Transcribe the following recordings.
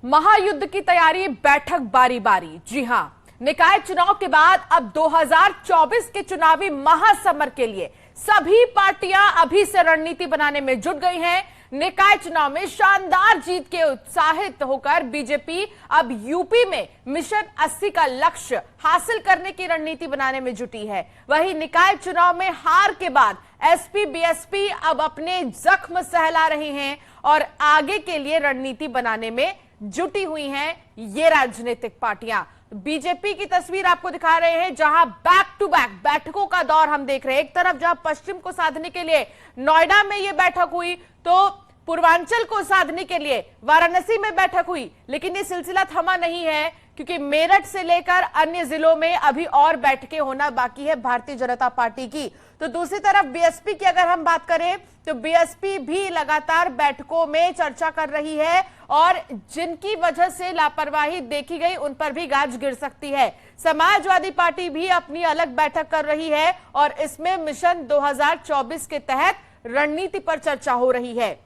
महायुद्ध की तैयारी, बैठक बारी बारी। जी हां, निकाय चुनाव के बाद अब 2024 के चुनावी महासमर के लिए सभी पार्टियां अभी से रणनीति बनाने में जुट गई हैं। निकाय चुनाव में शानदार जीत के उत्साहित होकर बीजेपी अब यूपी में मिशन 80 का लक्ष्य हासिल करने की रणनीति बनाने में जुटी है। वहीं निकाय चुनाव में हार के बाद एसपी बीएसपी अब अपने जख्म सहला रहे हैं और आगे के लिए रणनीति बनाने में जुटी हुई हैं ये राजनीतिक पार्टियां। बीजेपी की तस्वीर आपको दिखा रहे हैं, जहां बैक टू बैक बैठकों का दौर हम देख रहे हैं। एक तरफ जहां पश्चिम को साधने के लिए नोएडा में यह बैठक हुई, तो पूर्वांचल को साधने के लिए वाराणसी में बैठक हुई, लेकिन ये सिलसिला थमा नहीं है क्योंकि मेरठ से लेकर अन्य जिलों में अभी और बैठकें होना बाकी है भारतीय जनता पार्टी की। तो दूसरी तरफ बीएसपी की अगर हम बात करें तो बीएसपी भी लगातार बैठकों में चर्चा कर रही है और जिनकी वजह से लापरवाही देखी गई उन पर भी गाज गिर सकती है। समाजवादी पार्टी भी अपनी अलग बैठक कर रही है और इसमें मिशन 2024 के तहत रणनीति पर चर्चा हो रही है।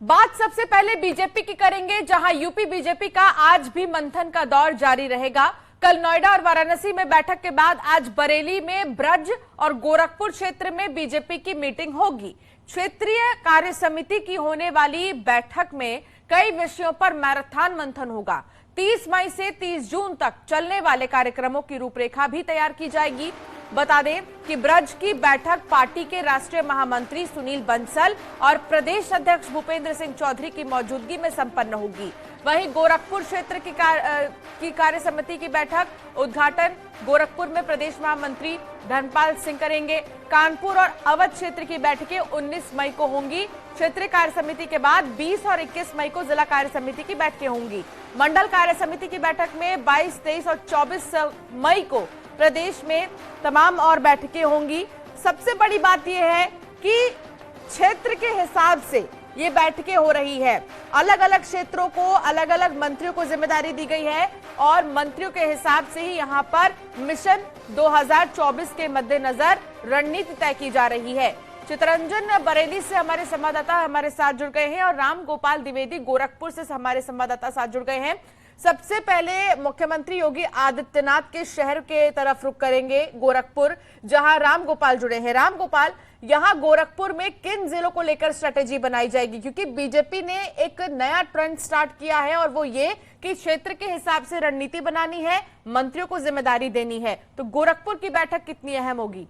बात सबसे पहले बीजेपी की करेंगे, जहां यूपी बीजेपी का आज भी मंथन का दौर जारी रहेगा। कल नोएडा और वाराणसी में बैठक के बाद आज बरेली में ब्रज और गोरखपुर क्षेत्र में बीजेपी की मीटिंग होगी। क्षेत्रीय कार्य समिति की होने वाली बैठक में कई विषयों पर मैराथन मंथन होगा। 30 मई से 30 जून तक चलने वाले कार्यक्रमों की रूपरेखा भी तैयार की जाएगी। बता दें कि ब्रज की बैठक पार्टी के राष्ट्रीय महामंत्री सुनील बंसल और प्रदेश अध्यक्ष भूपेंद्र सिंह चौधरी की मौजूदगी में संपन्न होगी। वहीं गोरखपुर क्षेत्र की कार्य समिति की बैठक उद्घाटन गोरखपुर में प्रदेश महामंत्री धर्मपाल सिंह करेंगे। कानपुर और अवध क्षेत्र की बैठकें 19 मई को होंगी। क्षेत्रीय कार्य समिति के बाद 20 और 21 मई को जिला कार्य समिति की बैठकें होंगी। मंडल कार्य समिति की बैठक में 22, 23 और 24 मई को प्रदेश में तमाम और बैठकें होंगी। सबसे बड़ी बात यह है कि क्षेत्र के हिसाब से ये बैठकें हो रही है। अलग अलग क्षेत्रों को अलग अलग मंत्रियों को जिम्मेदारी दी गई है और मंत्रियों के हिसाब से ही यहाँ पर मिशन 2024 के मद्देनजर रणनीति तय की जा रही है। चितरंजन बरेली से हमारे संवाददाता हमारे साथ जुड़ गए हैं और राम गोपाल द्विवेदी गोरखपुर से हमारे संवाददाता साथ जुड़ गए हैं। सबसे पहले मुख्यमंत्री योगी आदित्यनाथ के शहर के तरफ रुख करेंगे, गोरखपुर, जहां राम गोपाल जुड़े हैं। राम गोपाल, यहां गोरखपुर में किन जिलों को लेकर स्ट्रेटेजी बनाई जाएगी? क्योंकि बीजेपी ने एक नया ट्रेंड स्टार्ट किया है और वो ये कि क्षेत्र के हिसाब से रणनीति बनानी है, मंत्रियों को जिम्मेदारी देनी है। तो गोरखपुर की बैठक कितनी अहम होगी?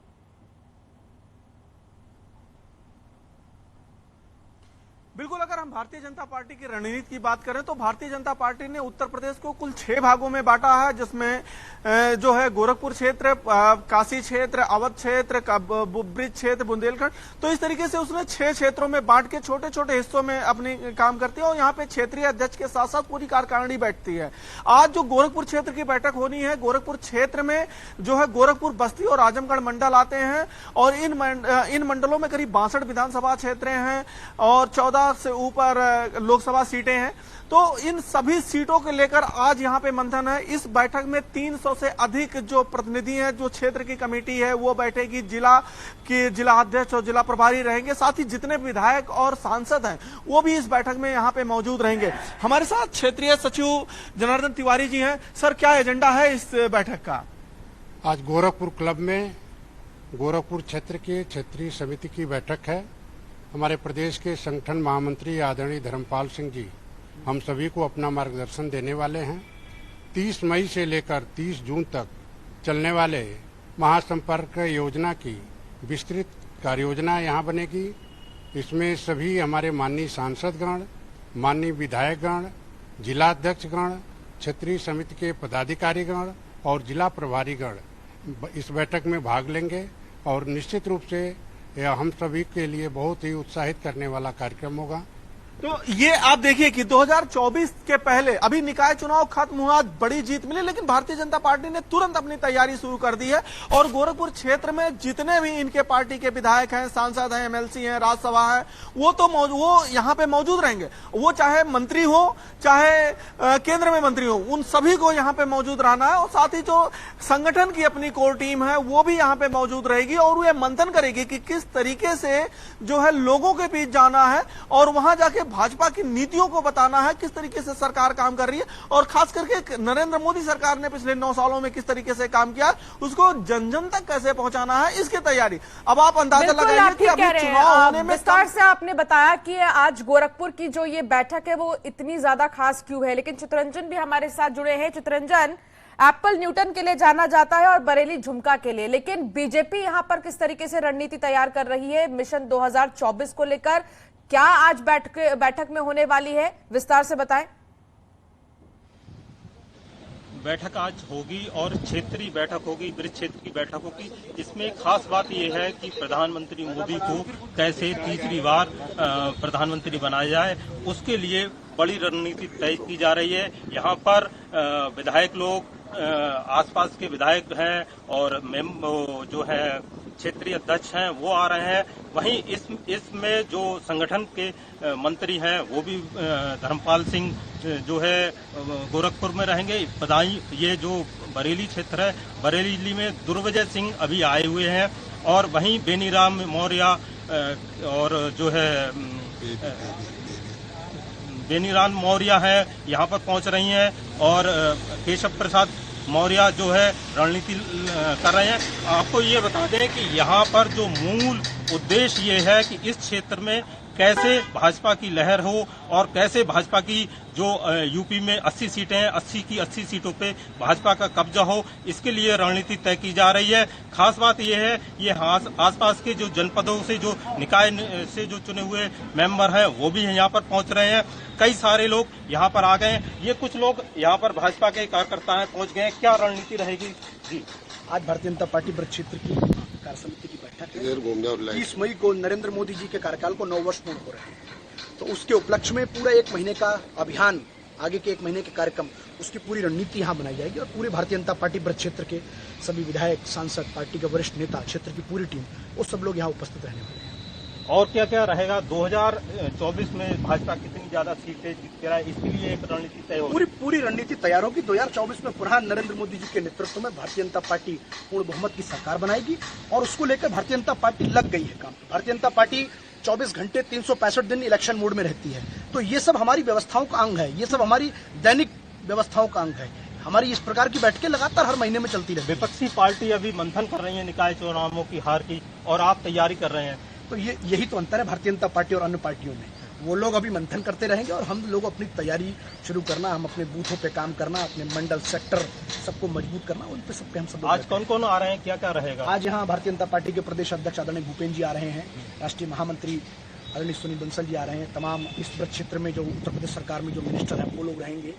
बिल्कुल, अगर हम भारतीय जनता पार्टी की रणनीति की बात करें तो भारतीय जनता पार्टी ने उत्तर प्रदेश को कुल 6 भागों में बांटा है, जिसमें जो है गोरखपुर क्षेत्र, काशी क्षेत्र, अवध क्षेत्र, ब्रिज क्षेत्र, बुंदेलखंड। तो इस तरीके से उसने 6 क्षेत्रों में बांट के छोटे छोटे हिस्सों में अपनी काम करती है और यहाँ पे क्षेत्रीय अध्यक्ष के साथ साथ पूरी कार्यकारिणी बैठती है। आज जो गोरखपुर क्षेत्र की बैठक होनी है, गोरखपुर क्षेत्र में जो है गोरखपुर, बस्ती और आजमगढ़ मंडल आते हैं और इन मंडलों में करीब 62 विधानसभा क्षेत्र हैं और 14 से ऊपर लोकसभा सीटें हैं। तो इन सभी सीटों को लेकर आज यहां पे मंथन है। इस बैठक में 300 से अधिक जो प्रतिनिधि हैं, जो क्षेत्र की कमेटी है वो बैठेगी, जिला अध्यक्ष और जिला प्रभारी रहेंगे, साथ ही जितने विधायक और सांसद हैं वो भी इस बैठक में यहां पे मौजूद रहेंगे। हमारे साथ क्षेत्रीय सचिव जनार्दन तिवारी जी हैं। सर, क्या एजेंडा है इस बैठक का? आज गोरखपुर क्लब में गोरखपुर क्षेत्र की क्षेत्रीय समिति की बैठक है। हमारे प्रदेश के संगठन महामंत्री आदरणीय धर्मपाल सिंह जी हम सभी को अपना मार्गदर्शन देने वाले हैं। 30 मई से लेकर 30 जून तक चलने वाले महासंपर्क योजना की विस्तृत कार्य योजना यहाँ बनेगी। इसमें सभी हमारे माननीय सांसदगण, माननीय विधायकगण, जिलाध्यक्षगण, क्षेत्रीय समिति के पदाधिकारीगण और जिला प्रभारीगण इस बैठक में भाग लेंगे और निश्चित रूप से यह हम सभी के लिए बहुत ही उत्साहित करने वाला कार्यक्रम होगा। तो ये आप देखिए कि 2024 के पहले अभी निकाय चुनाव खत्म हुआ, बड़ी जीत मिली, लेकिन भारतीय जनता पार्टी ने तुरंत अपनी तैयारी शुरू कर दी है और गोरखपुर क्षेत्र में जितने भी इनके पार्टी के विधायक हैं, सांसद हैं, एमएलसी हैं, राज्यसभा है, वो यहाँ पे मौजूद रहेंगे। वो चाहे मंत्री हो, चाहे केंद्र में मंत्री हो, उन सभी को यहाँ पे मौजूद रहना है और साथ ही जो संगठन की अपनी कोर टीम है वो भी यहाँ पे मौजूद रहेगी और वो मंथन करेगी कि किस तरीके से जो है लोगों के बीच जाना है और वहां जाके भाजपा की नीतियों को बताना है, किस तरीके से सरकार काम कर रही है और खास करके नरेंद्र मोदी सरकार ने पिछले 9 सालों में किस तरीके से काम किया, उसको जन जन तक कैसे पहुंचाना है, इसकी तैयारी। अब आप अंदाजा लगाइए कि अभी चुनाव होने में विस्तार से आपने बताया कि आज गोरखपुर की जो ये बैठक है वो इतनी ज्यादा खास क्यों है, लेकिन चित्तरंजन भी हमारे साथ जुड़े हैं। चित्तरंजन, एप्पल न्यूटन के लिए जाना जाता है और बरेली झुमका के लिए, लेकिन बीजेपी यहां पर किस तरीके से रणनीति तैयार कर रही है मिशन 2024 को लेकर? क्या आज बैठक में होने वाली है, विस्तार से बताएं। बैठक आज होगी और क्षेत्रीय बैठक होगी, ब्रिज क्षेत्र की बैठक होगी। इसमें खास बात यह है कि प्रधानमंत्री मोदी को कैसे तीसरी बार प्रधानमंत्री बनाया जाए, उसके लिए बड़ी रणनीति तय की जा रही है। यहाँ पर विधायक लोग, आसपास के विधायक हैं और जो है क्षेत्रीय अध्यक्ष हैं वो आ रहे हैं। वहीं इसमें जो संगठन के मंत्री हैं वो भी धर्मपाल सिंह जो है गोरखपुर में रहेंगे। ये जो बरेली क्षेत्र है, बरेली में दुर्विजय सिंह अभी आए हुए हैं और वहीं बेनीराम मौर्य और जो है बेनीराम मौर्य है यहाँ पर पहुंच रही हैं और केशव प्रसाद मौर्य जो है रणनीति कर रहे हैं। आपको ये बता दें कि यहाँ पर जो मूल उद्देश्य ये है कि इस क्षेत्र में कैसे भाजपा की लहर हो और कैसे भाजपा की जो यूपी में 80 सीटें हैं, 80 की 80 सीटों पे भाजपा का कब्जा हो, इसके लिए रणनीति तय की जा रही है। खास बात यह है, ये आसपास के जो जनपदों से जो निकाय से जो चुने हुए मेंबर हैं वो भी यहाँ पर पहुँच रहे हैं। कई सारे लोग यहाँ पर आ गए हैं। ये कुछ लोग यहाँ पर भाजपा के कार्यकर्ता हैं, पहुँच गए हैं। क्या रणनीति रहेगी जी? आज भारतीय जनता पार्टी ब्रज क्षेत्र की कार्य समिति की बैठक है। 30 मई को नरेंद्र मोदी जी के कार्यकाल को 9 वर्ष पूर्ण हो रहे हैं, तो उसके उपलक्ष्य में पूरा 1 महीने का अभियान, आगे के 1 महीने के कार्यक्रम, उसकी पूरी रणनीति यहाँ बनाई जाएगी और पूरे भारतीय जनता पार्टी ब्रज क्षेत्र के सभी विधायक, सांसद, पार्टी के वरिष्ठ नेता, क्षेत्र की पूरी टीम, वो सब लोग यहाँ उपस्थित रहने वाले हैं। और क्या क्या रहेगा 2024 में भाजपा कितनी ज्यादा सीटें जीत रहा है, इसके लिए एक रणनीति तय होगी? पूरी रणनीति तैयार होगी। 2024 में पुनः नरेंद्र मोदी जी के नेतृत्व में भारतीय जनता पार्टी पूर्ण बहुमत की सरकार बनाएगी और उसको लेकर भारतीय जनता पार्टी लग गई है काम। भारतीय जनता पार्टी 24 घंटे 365 दिन इलेक्शन मोड में रहती है, तो ये सब हमारी व्यवस्थाओं का अंग है, ये सब हमारी दैनिक व्यवस्थाओं का अंग है। हमारी इस प्रकार की बैठकें लगातार हर महीने में चलती रहती है। विपक्षी पार्टी अभी मंथन कर रही है निकाय चुनावों की हार की, और आप तैयारी कर रहे हैं, तो यही तो अंतर है भारतीय जनता पार्टी और अन्य पार्टियों में। वो लोग अभी मंथन करते रहेंगे और हम लोग अपनी तैयारी शुरू करना, हम अपने बूथों पे काम करना, अपने मंडल, सेक्टर सबको मजबूत करना, उन पे सब पे हम सब। आज कौन कौन आ रहे हैं, क्या क्या रहेगा? आज यहाँ भारतीय जनता पार्टी के प्रदेश अध्यक्ष आदरणीय भूपेन्द्र जी आ रहे हैं, राष्ट्रीय महामंत्री आदरणीय सुनील बंसल जी आ रहे हैं, तमाम इस क्षेत्र में जो उत्तर प्रदेश सरकार में जो मिनिस्टर हैं वो लोग रहेंगे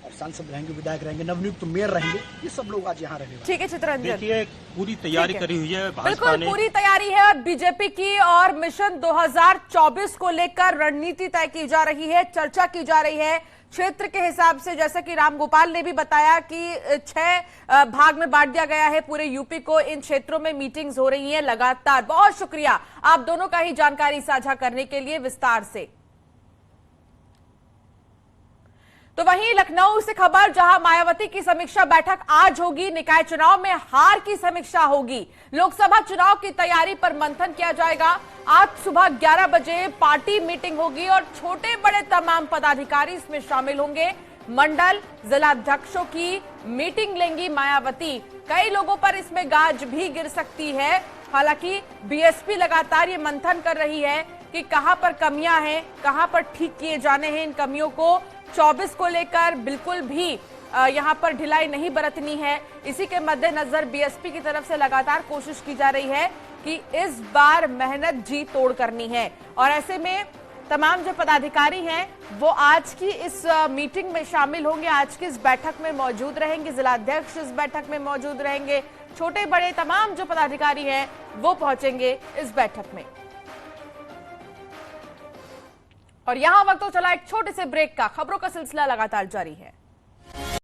और सांसद रहेंगे, विधायक रहेंगे, नवनियुक्त मेयर रहेंगे, ये सब लोग आज यहाँ रहेंगे। ठीक है चित्तरंजन, देखिए पूरी तैयारी करी हुई है भाजपा बिल्कुल ने, पूरी तैयारी है बीजेपी की और मिशन 2024 को लेकर रणनीति तय की जा रही है, चर्चा की जा रही है क्षेत्र के हिसाब से। जैसा कि रामगोपाल ने भी बताया कि 6 भाग में बांट दिया गया है पूरे यूपी को, इन क्षेत्रों में मीटिंग्स हो रही हैं लगातार। बहुत शुक्रिया आप दोनों का ही जानकारी साझा करने के लिए विस्तार से। तो वहीं लखनऊ से खबर, जहां मायावती की समीक्षा बैठक आज होगी, निकाय चुनाव में हार की समीक्षा होगी, लोकसभा चुनाव की तैयारी पर मंथन किया जाएगा। आज सुबह 11 बजे पार्टी मीटिंग होगी और छोटे बड़े तमाम पदाधिकारी इसमें शामिल होंगे। मंडल जिलाध्यक्षों की मीटिंग लेंगी मायावती। कई लोगों पर इसमें गाज भी गिर सकती है। हालांकि बीएसपी लगातार ये मंथन कर रही है कि कहां पर कमियां हैं, कहां पर ठीक किए जाने हैं। इन कमियों को 24 को लेकर बिल्कुल भी यहां पर ढिलाई नहीं बरतनी है। इसी के मद्देनजर बीएसपी की तरफ से लगातार कोशिश की जा रही है कि इस बार मेहनत जी तोड़ करनी है। और ऐसे में तमाम जो पदाधिकारी हैं वो आज की इस मीटिंग में शामिल होंगे, आज की इस बैठक में मौजूद रहेंगे, जिलाध्यक्ष इस बैठक में मौजूद रहेंगे, छोटे बड़े तमाम जो पदाधिकारी हैं वो पहुंचेंगे इस बैठक में। और यहां वक्त तो चला एक छोटे से ब्रेक का। खबरों का सिलसिला लगातार जारी है।